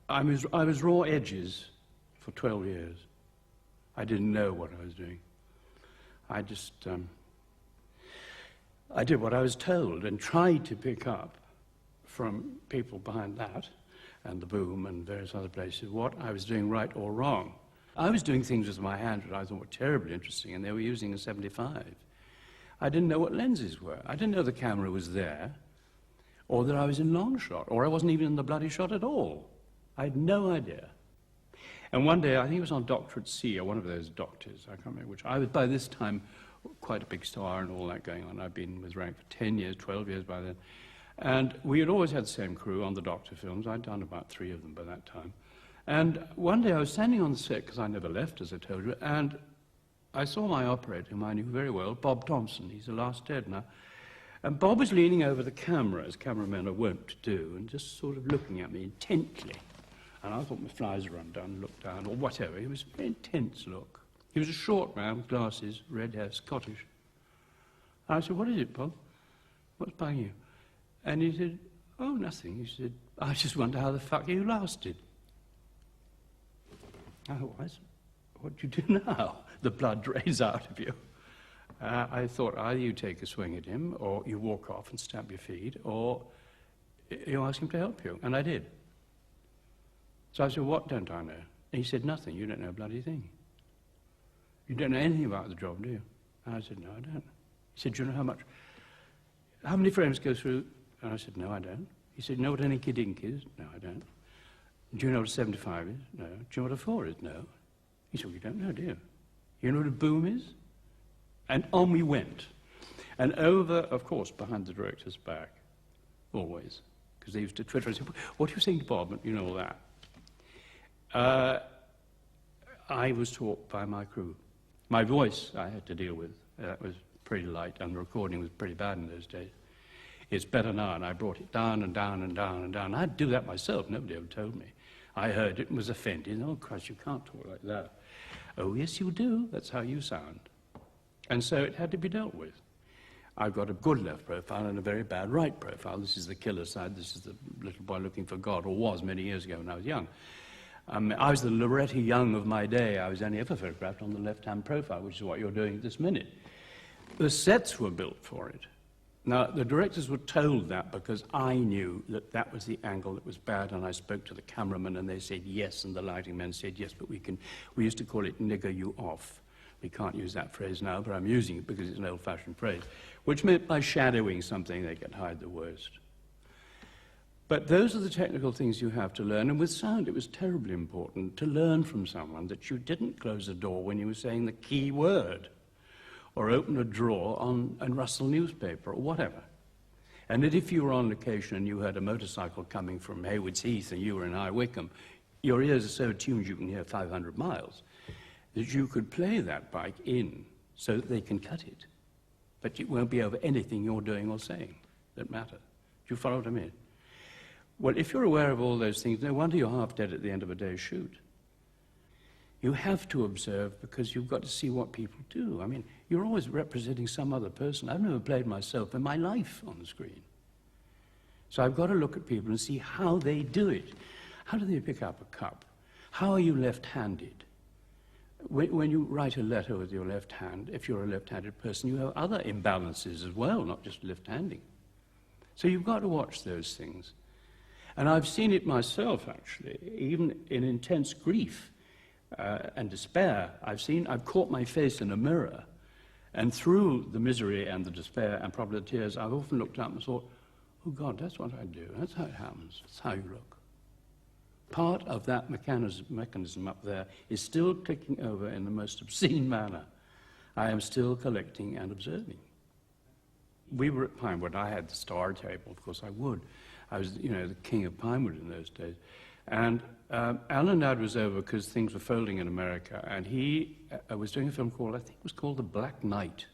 I was raw edges for 12 years. I didn't know what I was doing. I just, I did what I was told and tried to pick up from people behind that and the Boom and various other places what I was doing right or wrong. I was doing things with my hand that I thought were terribly interesting, and they were using a 75. I didn't know what lenses were. I didn't know the camera was there, or that I was in long shot, or I wasn't even in the bloody shot at all. I had no idea. And one day, I think it was on Doctor at Sea, or one of those doctors, I can't remember which. I was, by this time, quite a big star and all that going on. I'd been with Rank for 10 years, 12 years by then. And we had always had the same crew on the Doctor films. I'd done about 3 of them by that time. And one day I was standing on the set, because I never left, as I told you, and I saw my operator, whom I knew very well, Bob Thompson. He's the last dead now. And Bob was leaning over the camera, as cameramen are wont to do, and just sort of looking at me intently. And I thought my flies were undone, looked down, or whatever. It was a very intense look. He was a short man with glasses, red hair, Scottish. And I said, "What is it, Bob? What's bugging you?" And he said, "Oh, nothing." He said, "I just wonder how the fuck you lasted." I thought, what do you do now? The blood drains out of you. I thought, either you take a swing at him, or you walk off and stamp your feet, or you ask him to help you. And I did. So I said, "What don't I know?" And he said, "Nothing. You don't know a bloody thing. You don't know anything about the job, do you?" And I said, "No, I don't." He said, "Do you know how many frames go through?" And I said, "No, I don't." He said, "You know what an inky dink is?" "No, I don't." "Do you know what a 75 is?" "No." "Do you know what a 4 is?" "No." He said, "Well, you don't know, do you? You know what a boom is?" And on we went. And over, of course, behind the director's back, always, because they used to Twitter and say, "What are you saying to Bob?" And you know all that. I was taught by my crew. My voice I had to deal with. That was pretty light, and the recording was pretty bad in those days. It's better now, and I brought it down and down and down and down. I'd do that myself. Nobody ever told me. I heard it and was offended. "Oh, Christ, you can't talk like that." "Oh, yes, you do. That's how you sound." And so it had to be dealt with. I've got a good left profile and a very bad right profile. This is the killer side. This is the little boy looking for God, or was many years ago when I was young. I was the Loretti Young of my day. I was only ever photographed on the left-hand profile, which is what you're doing this minute. The sets were built for it. Now, the directors were told that because I knew that that was the angle that was bad, and I spoke to the cameraman, and they said yes, and the lighting men said yes, but we used to call it "nigger you off." We can't use that phrase now, but I'm using it because it's an old-fashioned phrase, which meant by shadowing something, they could hide the worst. But those are the technical things you have to learn, and with sound, it was terribly important to learn from someone that you didn't close a door when you were saying the key word, or open a drawer and rustle newspaper, or whatever. And that if you were on location and you heard a motorcycle coming from Haywards Heath and you were in High Wycombe, your ears are so tuned you can hear 500 miles, that you could play that bike in so that they can cut it. But it won't be over anything you're doing or saying that matters. Do you follow what I mean? Well, if you're aware of all those things, no wonder you're half dead at the end of a day's shoot. You have to observe because you've got to see what people do. I mean, you're always representing some other person. I've never played myself in my life on the screen. So I've got to look at people and see how they do it. How do they pick up a cup? How are you left-handed? When you write a letter with your left hand, if you're a left-handed person, you have other imbalances as well, not just left-handing. So you've got to watch those things. And I've seen it myself, actually, even in intense grief and despair. I've caught my face in a mirror, and through the misery and the despair and probably the tears, I've often looked up and thought, "Oh God, that's what I do. That's how it happens. That's how you look." Part of that mechanism up there is still clicking over in the most obscene manner. I am still collecting and observing. We were at Pinewood. I had the star table, of course I would. I was, the king of Pinewood in those days. And Alan Ladd was over because things were folding in America, and he was doing a film called, I think it was called The Black Knight.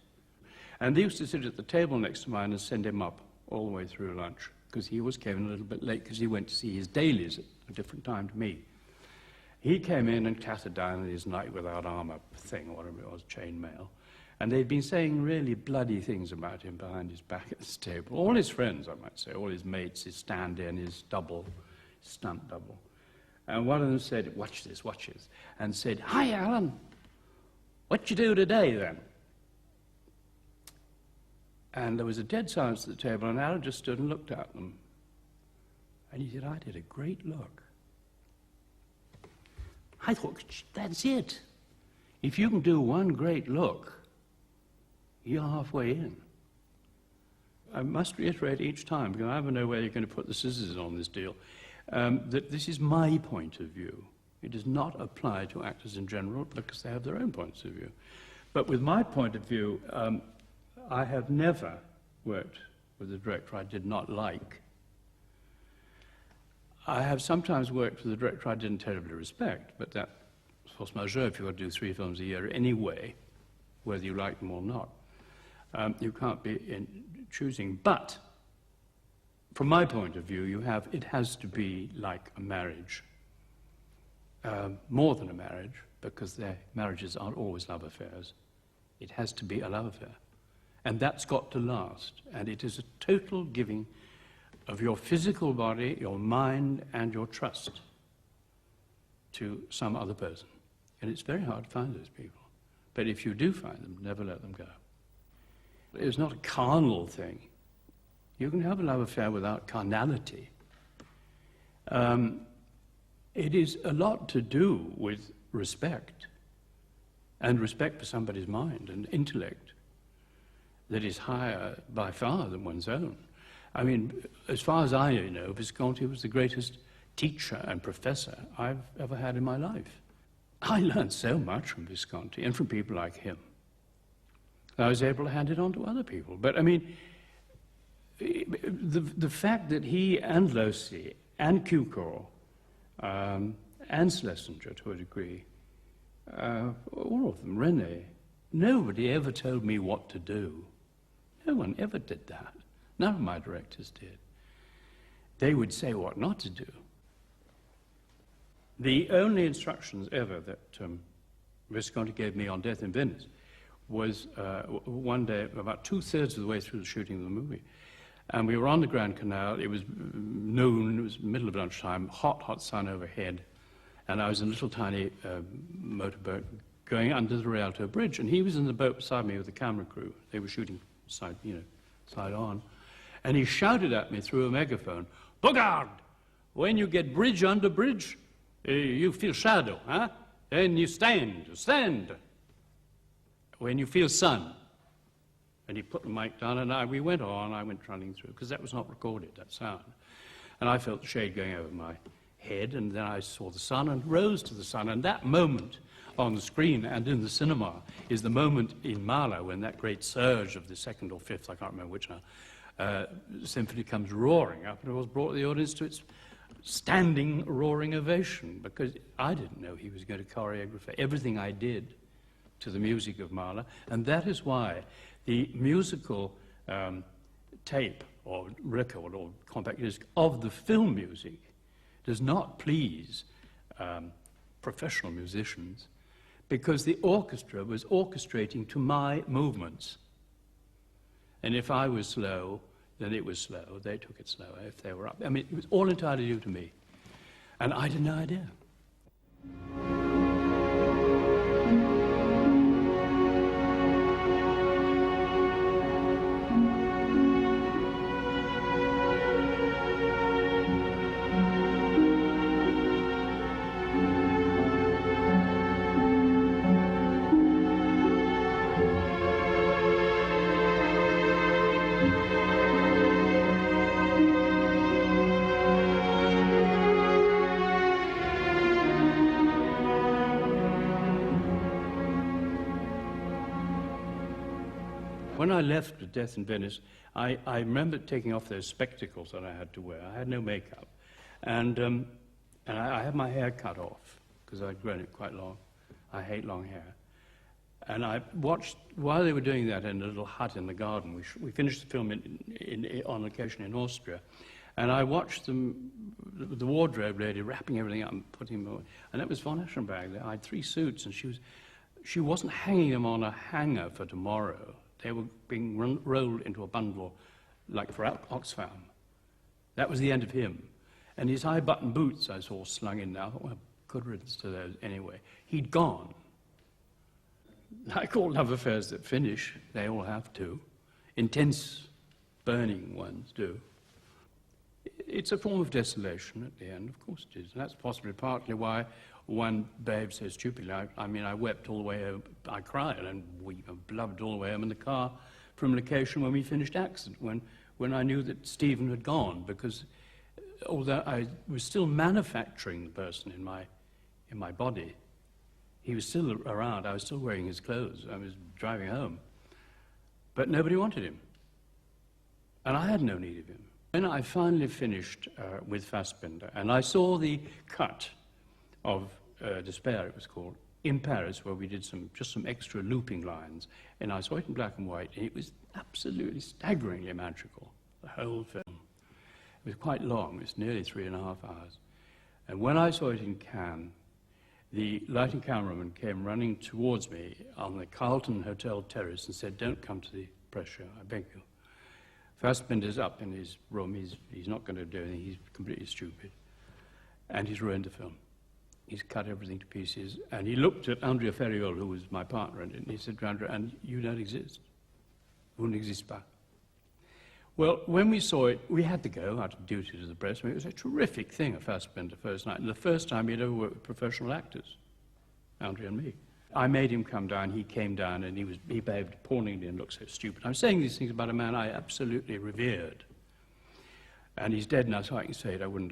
And they used to sit at the table next to mine and send him up all the way through lunch, because he always came in a little bit late because he went to see his dailies at a different time to me. He came in and clattered down in his knight without armor thing, or whatever it was, chainmail. And they'd been saying really bloody things about him behind his back at this table. All his friends, I might say, all his mates, his stand-in, his double, his stunt double. And one of them said, watch this, and said, "Hi, Alan, what you do today, then?" And there was a dead silence at the table, and Alan just stood and looked at them. And he said, "I did a great look." I thought, that's it. If you can do one great look, you're halfway in. I must reiterate each time, because I never know where you're going to put the scissors on this deal, that this is my point of view. It does not apply to actors in general, because they have their own points of view. But with my point of view, I have never worked with a director I did not like. I have sometimes worked with a director I didn't terribly respect, but that's force majeure if you've got to do 3 films a year anyway, whether you like them or not. You can't be choosing. But from my point of view, it has to be like a marriage. More than a marriage, because their marriages aren't always love affairs. It has to be a love affair. And that's got to last. And it is a total giving of your physical body, your mind, and your trust to some other person. And it's very hard to find those people. But if you do find them, never let them go. It's not a carnal thing. You can have a love affair without carnality. It is a lot to do with respect, and respect for somebody's mind and intellect that is higher by far than one's own. I mean, as far as I know, Visconti was the greatest teacher and professor I've ever had in my life. I learned so much from Visconti and from people like him. I was able to hand it on to other people. But I mean, the fact that he and Losi and Cukor and Schlesinger, to a degree, all of them, René, nobody ever told me what to do. No one ever did that. None of my directors did. They would say what not to do. The only instructions ever that Visconti gave me on Death in Venice was one day, about 2/3 of the way through the shooting of the movie. And we were on the Grand Canal. It was noon, it was middle of lunchtime, hot, hot sun overhead. And I was in a little tiny motorboat going under the Rialto Bridge. And he was in the boat beside me with the camera crew. They were shooting side on. And he shouted at me through a megaphone, "Bogarde, when you get bridge under bridge, you feel shadow, huh? Then you stand. When you feel sun." And he put the mic down, and we went on, I went running through, because that was not recorded, that sound. And I felt the shade going over my head, and then I saw the sun and rose to the sun. And that moment on the screen and in the cinema is the moment in Mahler when that great surge of the 2nd or 5th, I can't remember which now, symphony comes roaring up, and it was brought the audience to its standing roaring ovation, because I didn't know he was going to choreograph everything I did to the music of Mahler. And that is why the musical tape or record or compact disc of the film music does not please professional musicians, because the orchestra was orchestrating to my movements. And if I was slow, then it was slow. They took it slower if they were up. I mean, it was all entirely due to me. And I had no idea. When I left with Death in Venice, I remember taking off those spectacles that I had to wear. I had no makeup. And I had my hair cut off, because I'd grown it quite long. I hate long hair. And I watched, while they were doing that in a little hut in the garden, we finished the film on location in Austria, and I watched them, the wardrobe lady wrapping everything up and putting them away. And that was von Eschenberg. I had 3 suits, and she wasn't hanging them on a hanger for tomorrow. They were being rolled into a bundle, like for Oxfam. That was the end of him. And his high-button boots I saw slung in there. I thought, well, good riddance to those anyway. He'd gone. Like all love affairs that finish, they all have to. Intense, burning ones do. It's a form of desolation at the end, of course it is. And that's possibly partly why one behaved so stupidly. I mean, I wept all the way home. I cried and blubbed all the way home in the car from location when we finished accident, when I knew that Stephen had gone, because although I was still manufacturing the person in my body, he was still around. I was still wearing his clothes. I was driving home. But nobody wanted him. And I had no need of him. When I finally finished with Fassbinder, and I saw the cut of Despair, it was called, in Paris, where we did just some extra looping lines, and I saw it in black and white, and it was absolutely staggeringly magical, the whole film. It was quite long. It was nearly 3.5 hours. And when I saw it in Cannes, the lighting cameraman came running towards me on the Carlton Hotel terrace and said, "Don't come to the press show, I beg you. Fassbinder's up in his room. He's not going to do anything. He's completely stupid. And he's ruined the film. He's cut everything to pieces." And he looked at Andrea Ferriol, who was my partner in it, and he said to Andrea, "And you don't exist. Vous n'existez pas." Well, when we saw it, we had to go out of duty to the press. I mean, it was a terrific thing, a Fassbinder first night. And the first time he'd ever worked with professional actors, Andrea and me. I made him come down. He came down, and he behaved appallingly and looked so stupid. I'm saying these things about a man I absolutely revered. And he's dead now, so I can say it. I wouldn't